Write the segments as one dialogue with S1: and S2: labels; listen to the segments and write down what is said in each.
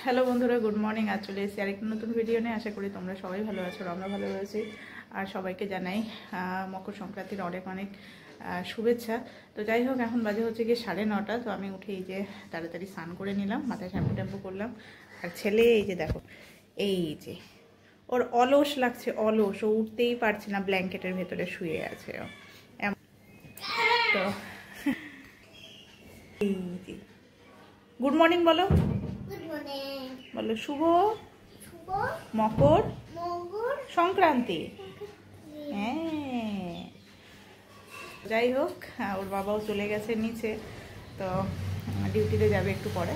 S1: Hello বন্ধুরা, good morning. আজ চলে এসেছি আরেকটা নতুন ভিডিও নিয়ে। আশা করি তোমরা সবাই ভালো আছো, আমরা ভালো রয়েছি। আর সবাইকে জানাই মকর সংক্রান্তির অনেক অনেক শুভেচ্ছা। তো যাই হোক, এখন বাজে হচ্ছে গিয়ে 9:30। তো আমি উঠে এই যে তাড়াতাড়ি স্নান করে নিলাম, মাথায় শ্যাম্পু ট্যাম্পু করলাম। আর ছেলে এই যে দেখো, এই যে ওর অলস লাগছে, অলস, ও উঠতেই পারছে না, ব্ল্যাঙ্কেটের ভেতরে শুয়ে আছে ও। তো এই যে গুড মর্নিং বলো, বলো শুভ মকর সংক্রান্তি। হ্যাঁ, যাই হোক, ওর বাবাও চলে গেছে নিচে, তো ডিউটিতে যাবে একটু পরে।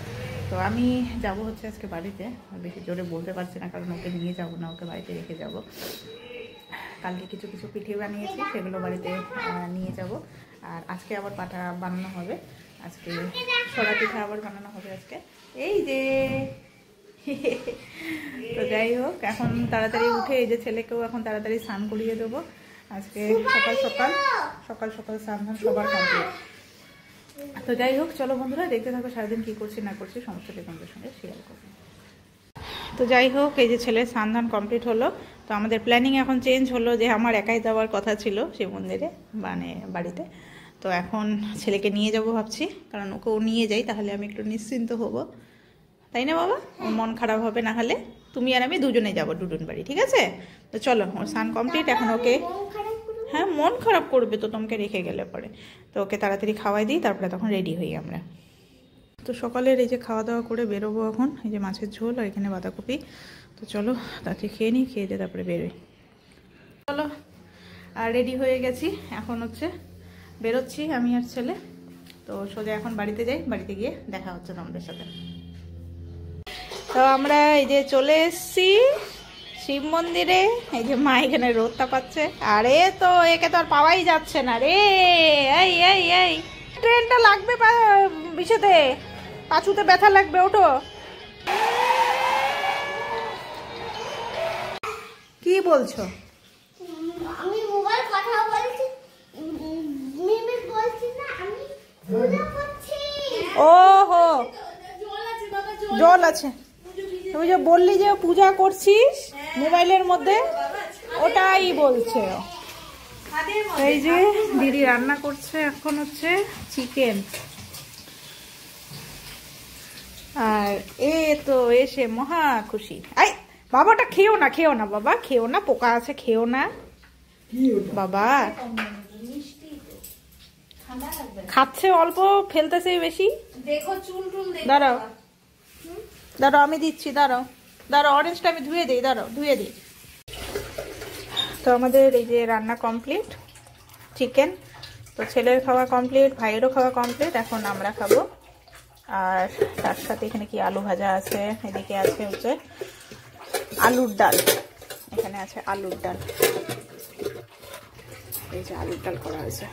S1: তো আমি যাব হচ্ছে আজকে বাড়িতে, বেশি জোরে বলতে পারছি না কারণ ওকে নিয়ে যাব না, ওকে বাড়িতে রেখে যাব। কালকে কিছু কিছু পিঠে বানিয়েছি, সেগুলো বাড়িতে নিয়ে যাব। আর আজকে আবার পাটা বানানো হবে, আজকে ছড়া পিঠা আবার বানানো হবে আজকে। এই যে তো যাই হোক, এখন তাড়াতাড়ি উঠে এই যে ছেলেকেও এখন তাড়াতাড়ি স্নান করিয়ে দেবো। আজকে সকাল সকাল স্নান সবার কমপ্লিট। তো যাই হোক, চলো বন্ধুরা দেখতে থাকো সারাদিন কী করছি না করছি, সমস্তটা তোমাদের সঙ্গে শেয়ার করবো। তো যাই হোক, এই যে ছেলের স্নান কমপ্লিট হলো। তো আমাদের প্ল্যানিং এখন চেঞ্জ হলো, যে আমার একাই যাওয়ার কথা ছিল শিব মন্দিরে, মানে বাড়িতে। তো এখন ছেলেকে নিয়ে যাব ভাবছি, কারণ ওকেও নিয়ে যাই তাহলে আমি একটু নিশ্চিন্ত হব, তাই না বাবা? ওর মন খারাপ হবে না হলে। তুমি আর আমি দুজনে যাবো ডুডুন বাড়ি, ঠিক আছে? তো চলো, ওর স্নান কমপ্লিট এখন। ওকে, হ্যাঁ মন খারাপ করবে তো তোমাকে রেখে গেলে পরে। তো ওকে তাড়াতাড়ি খাওয়াই দিই, তারপরে তখন রেডি হই আমরা। তো সকালের এই যে খাওয়া দাওয়া করে বেরোবো এখন। এই যে মাছের ঝোল আর এখানে বাঁধাকপি। তো চলো তাতে খেয়ে নিই, খেয়ে দিয়ে তারপরে বেরোই। চলো, আর রেডি হয়ে গেছি, এখন হচ্ছে বেরোচ্ছি আমি আর ছেলে। তো সোজা এখন বাড়িতে যাই, বাড়িতে গিয়ে দেখা হচ্ছে তোমাদের সাথে। তো আমরা এই যে চলে এসছি শিব মন্দিরে। এই যে মা এখানে রোদ তাপাচ্ছে। আরে তো একে তো আর পাওয়াই যাচ্ছে না রে। এই এই এই ট্রেনটা লাগবে বিশেতে, পাছুতে ব্যথা লাগবে, ওঠো। কি বলছো?
S2: আমি মোবাইল কথা বলছি, মিমি বলছি না, আমি পূজা করছি।
S1: ওহো, জল আছে। তুমি যে বললি যে পূজা করছিস মোবাইলের মধ্যে, ওটাই বলছে। এই যে দিদি রান্না করছে এখন হচ্ছে চিকেন। আর এ তো এসে মহা খুশি। আই বাবাটা খেও না, খেও না বাবা, খেও না, পোকা আছে, খেও না বাবা। খাচ্ছে অল্প, ফেলতেছে বেশি। দাঁড়াও দাঁড়াও, আমি দিচ্ছি, দাঁড়াও দাঁড়াও, অরেঞ্জটা আমি ধুয়ে দিই, দাঁড়াও ধুয়ে দিই। তো আমাদের এই যে রান্না কমপ্লিট, চিকেন। তো ছেলের খাওয়া কমপ্লিট, ভাইয়েরও খাওয়া কমপ্লিট, এখন আমরা খাবো। আর তার সাথে এখানে কি আলু ভাজা আছে, এদিকে আছে হচ্ছে আলুর ডাল, এখানে আছে আলুর ডাল, এই যে আলুর ডাল করা হয়েছে।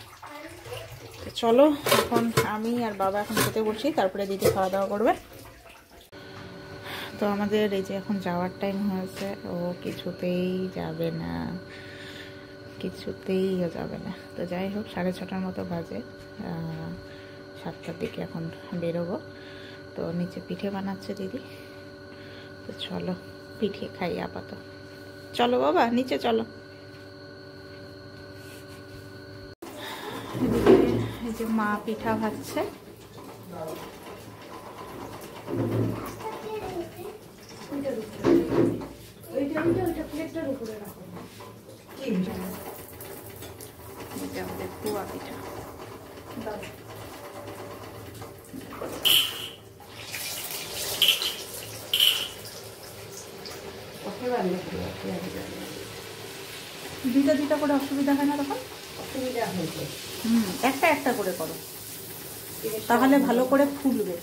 S1: তো চলো, এখন আমি আর বাবা এখন খেতে বসি, তারপরে দিদি খাওয়া দাওয়া করবে। তো আমাদের এই যে এখন যাওয়ার টাইম হয়েছে, ও কিছুতেই যাবে না, কিছুতেই যাবে না। তো যাই হোক, 6:30 মতো বাজে, 7টার দিকে এখন বেরোবো। তো নিচে পিঠে বানাচ্ছে দিদি, তো চলো পিঠে খাই আপাতত। চলো বাবা নিচে চলো। এদিকে এই যে মা পিঠা ভাজছে। আমাদের কুয়া পিঠা। দুইটা দুইটা করে অসুবিধা হয় না তখন? অসুবিধা হয়েছে, একটা একটা করে করো, তাহলে ভালো করে ফুলবে।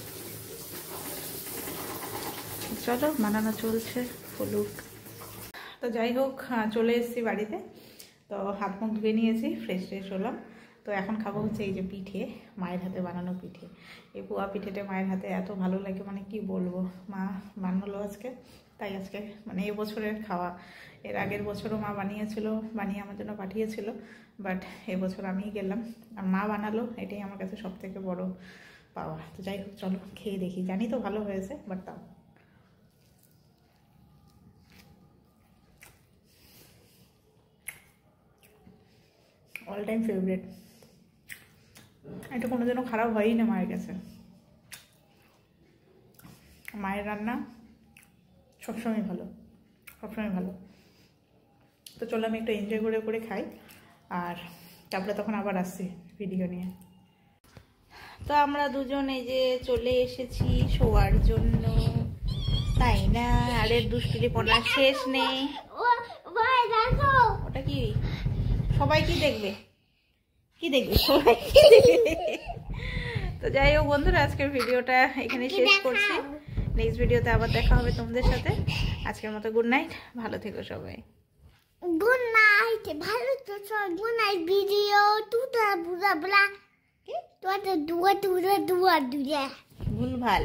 S1: চলো, বানানো চলছে, ফুলুক। তো যাই হোক, চলে এসেছি বাড়িতে। তো হাত মুখ ধুয়ে নিয়েছি, ফ্রেশ ফ্রেশ হলাম। তো এখন খাবো হচ্ছে এই যে পিঠে, মায়ের হাতে বানানো পিঠে। এই পোয়া পিঠেটা মায়ের হাতে এত ভালো লাগে, মানে কি বলবো। মা বানালো আজকে, তাই আজকে মানে এবছরের খাওয়া। এর আগের বছরও মা বানিয়েছিল, বানিয়ে আমার জন্য পাঠিয়েছিল, বাট এবছর আমিই গেলাম আর মা বানালো, এটাই আমার কাছে সব থেকে বড় পাওয়া। তো যাই হোক, চলো খেয়ে দেখি, জানি তো ভালো হয়েছে, বাট তাও অল টাইম ফেভারিট। এটা কোনোদিনও খারাপ হয়ই না মায়ের কাছে। মায়ের রান্না সবসময় ভালো, সবসময় ভালো। তো চলো আমি একটু এনজয় করে করে খাই, আর তারপরে তখন আবার আসছি ভিডিও নিয়ে। তো আমরা দুজন এই যে চলে এসেছি শোয়ার জন্য, তাই না? আরে দুষ্টুরি পড়ার শেষ নেই। ওটা কি সবাই কি দেখবে, কি দেখবে সবাই কি দেখবে? তো যাই হোক বন্ধুরা, আজকের ভিডিওটা এখানে শেষ করছি। নেক্সট ভিডিওতে আবার দেখা হবে তোমাদের সাথে। আজকের মতো গুড নাইট, ভালো থেকো সবাই।
S2: গুড নাইট, ভালো তো গুড নাইট ভিডিও তুতা বুড়া বুড়া কি তোটা দুয়া দুয়া দুয়া দুয়া
S1: ভুলভাল।